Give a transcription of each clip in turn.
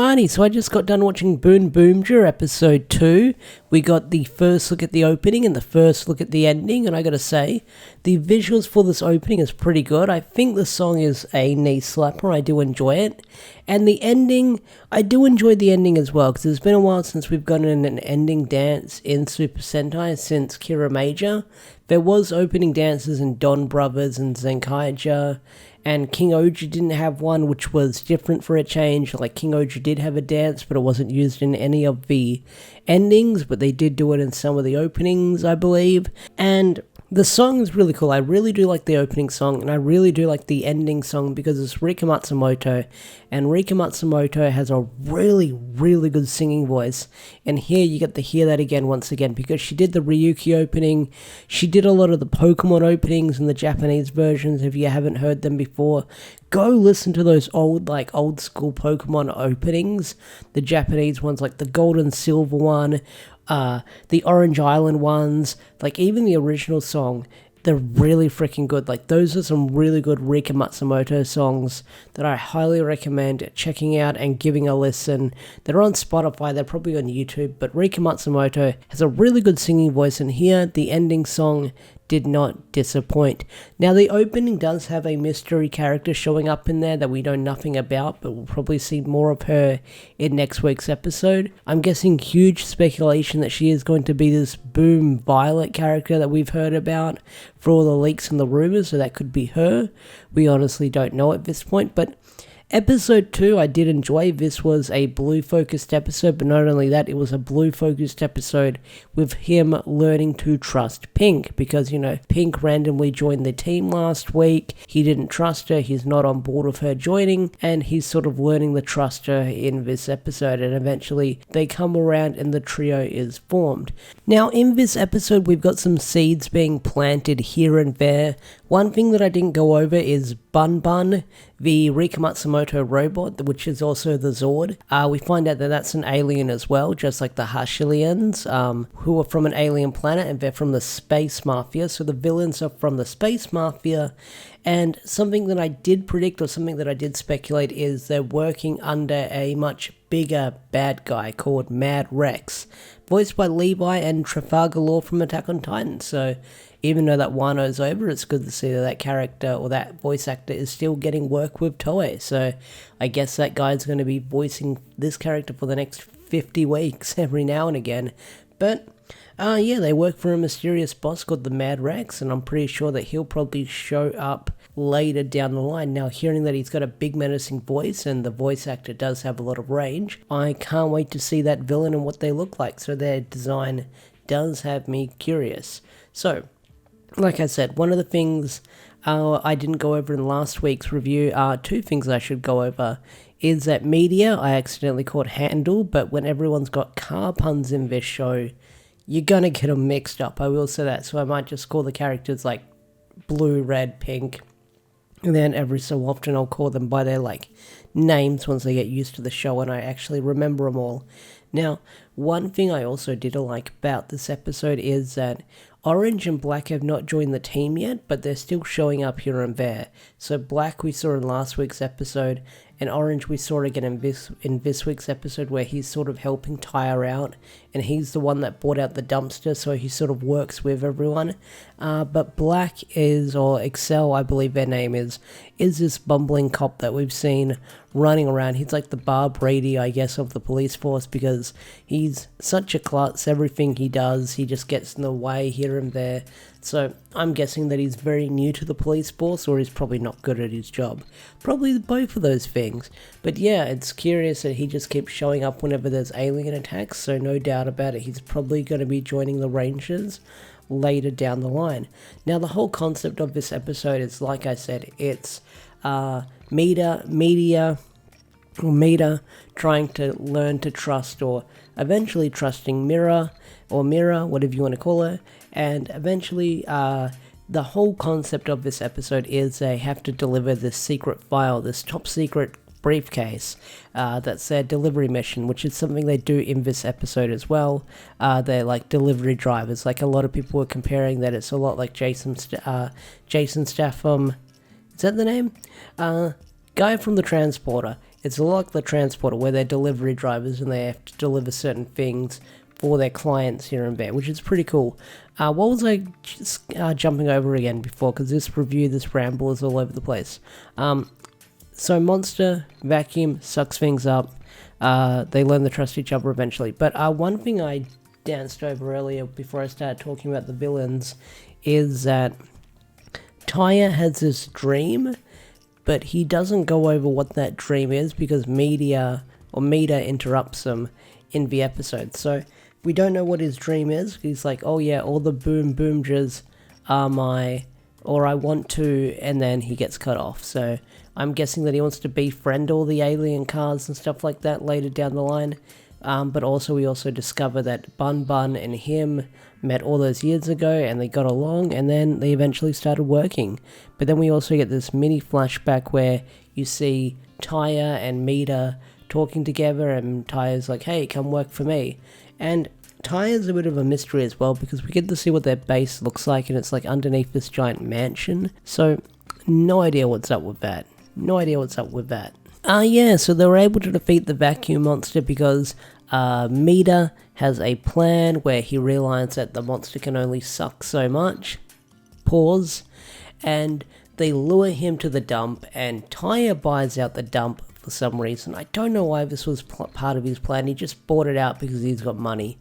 Alrighty, so I just got done watching Boon Boomja episode 2. We got the first look at the opening and the first look at the ending, and I gotta say, the visuals for this opening is pretty good. I think the song is a knee slapper, I do enjoy it. And the ending, I do enjoy the ending as well, because it's been a while since we've gotten an ending dance in Super Sentai since Kira Major. There was opening dances in Don Brothers and Zenkaija, and King Oja didn't have one, which was different for a change. Like, King Oja did have a dance, but it wasn't used in any of the endings, but they did do it in some of the openings, I believe. And the song is really cool. I really do like the opening song, and I really do like the ending song because it's Rika Matsumoto, and Rika Matsumoto has a really, really good singing voice, and here you get to hear that again once again because she did the Ryuki opening, she did a lot of the Pokemon openings in the Japanese versions. If you haven't heard them before, go listen to those old school Pokemon openings, the Japanese ones like the Gold and Silver one, the Orange Island ones, like even the original song, they're really freaking good. Like, those are some really good Rika Matsumoto songs that I highly recommend checking out and giving a listen. They're on Spotify, they're probably on YouTube, but Rika Matsumoto has a really good singing voice, and here, the ending song did not disappoint. Now, the opening does have a mystery character showing up in there that we know nothing about, but we'll probably see more of her in next week's episode. I'm guessing huge speculation that she is going to be this Boom Violet character that we've heard about for all the leaks and the rumors, so that could be her. We honestly don't know at this point, but Episode 2 I did enjoy. This was a blue-focused episode, but not only that, it was a blue-focused episode with him learning to trust Pink, because, you know, Pink randomly joined the team last week. He didn't trust her, he's not on board with her joining, and he's sort of learning to trust her in this episode, and eventually they come around and the trio is formed. Now, in this episode, we've got some seeds being planted here and there. One thing that I didn't go over is Bun Bun, the Rika Matsumoto robot, which is also the Zord. We find out that that's an alien as well, just like the Hashilians, who are from an alien planet, and they're from the Space Mafia. So the villains are from the Space Mafia, and something that I did predict, or something that I did speculate, is they're working under a much bigger bad guy called Mad Rex, voiced by Levi and Trafalgar Law from Attack on Titan. So even though that Wano's over, it's good to see that that character or that voice actor is still getting work with Toei. So I guess that guy's going to be voicing this character for the next 50 weeks every now and again. But yeah, they work for a mysterious boss called the Mad Rex, and I'm pretty sure that he'll probably show up later down the line. Now, hearing that he's got a big menacing voice and the voice actor does have a lot of range, I can't wait to see that villain and what they look like. So their design does have me curious. So, like I said, one of the things I didn't go over in last week's review, two things I should go over, is that media I accidentally called Handle, but when everyone's got car puns in this show, you're gonna get them mixed up, I will say that, so I might just call the characters like blue, red, pink, and then every so often I'll call them by their like names once they get used to the show and I actually remember them all. Now, one thing I also did like about this episode is that Orange and Black have not joined the team yet, but they're still showing up here and there. So Black we saw in last week's episode, and Orange we saw again in this week's episode, where he's sort of helping Tyre out, and he's the one that bought out the dumpster, so he sort of works with everyone. But Black is, or Excel I believe their name is this bumbling cop that we've seen running around. He's like the Bob Brady, I guess, of the police force, because he's such a klutz. Everything he does, he just gets in the way here and there. So I'm guessing that he's very new to the police force, or he's probably not good at his job. Probably both of those things. But yeah, it's curious that he just keeps showing up whenever there's alien attacks, so no doubt about it, he's probably going to be joining the Rangers later down the line. Now, the whole concept of this episode is, like I said, it's Mita trying to learn to trust, or eventually trusting Mira, whatever you want to call her, and eventually the whole concept of this episode is they have to deliver this secret file, this top secret briefcase, that's their delivery mission, which is something they do in this episode as well. They're like delivery drivers. Like, a lot of people were comparing that it's a lot like Jason Statham. Is that the name? Guy from the Transporter. It's a lot like the Transporter, where they're delivery drivers and they have to deliver certain things for their clients here in bed, which is pretty cool. What was I just, jumping over again before? Because this ramble is all over the place. So Monster, Vacuum, sucks things up. They learn to trust each other eventually. But one thing I danced over earlier before I started talking about the villains is that Tyre has this dream, but he doesn't go over what that dream is because Mita interrupts him in the episode. So we don't know what his dream is. He's like, oh yeah, all the Boom Boomjers are or I want to, and then he gets cut off. So I'm guessing that he wants to befriend all the alien cars and stuff like that later down the line. But also we also discover that Bun Bun and him met all those years ago and they got along and then they eventually started working. But then we also get this mini flashback where you see Tyre and Mita talking together and Tyre's like, hey, come work for me. And Tyre's a bit of a mystery as well because we get to see what their base looks like and it's like underneath this giant mansion. So no idea what's up with that. So they were able to defeat the vacuum monster because Mita has a plan where he realized that the monster can only suck so much. And they lure him to the dump and Tyre buys out the dump for some reason. I don't know why this was part of his plan. He just bought it out because he's got money.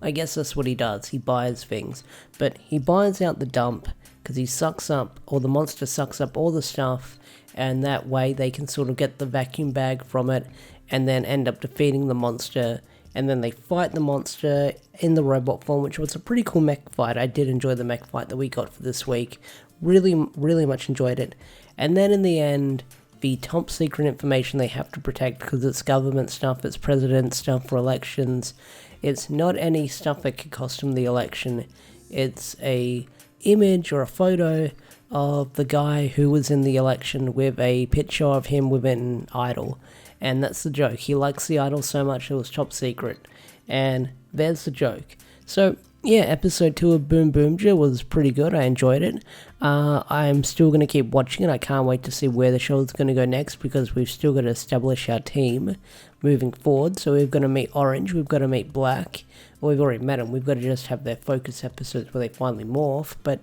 I guess that's what he does. He buys things. But he buys out the dump because the monster sucks up all the stuff, and that way they can sort of get the vacuum bag from it and then end up defeating the monster. And then they fight the monster in the robot form, which was a pretty cool mech fight. I did enjoy the mech fight that we got for this week. Really, really much enjoyed it. And then in the end, the top secret information they have to protect because it's government stuff, it's president stuff for elections. It's not any stuff that could cost him the election. It's a image or a photo of the guy who was in the election with a picture of him with an idol. And that's the joke. He likes the idol so much it was top secret. And there's the joke. So yeah, episode 2 of Boom Boomja was pretty good. I enjoyed it. I'm still going to keep watching it. I can't wait to see where the show is going to go next because we've still got to establish our team moving forward. So we've got to meet Orange, we've got to meet Black. Well, we've already met them. We've got to just have their focus episodes where they finally morph. But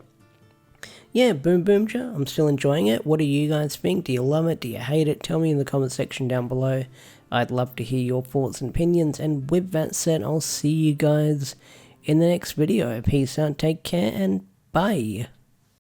yeah, Boom Boomja, I'm still enjoying it. What do you guys think? Do you love it? Do you hate it? Tell me in the comment section down below. I'd love to hear your thoughts and opinions. And with that said, I'll see you guys in the next video. Peace out, take care, and bye.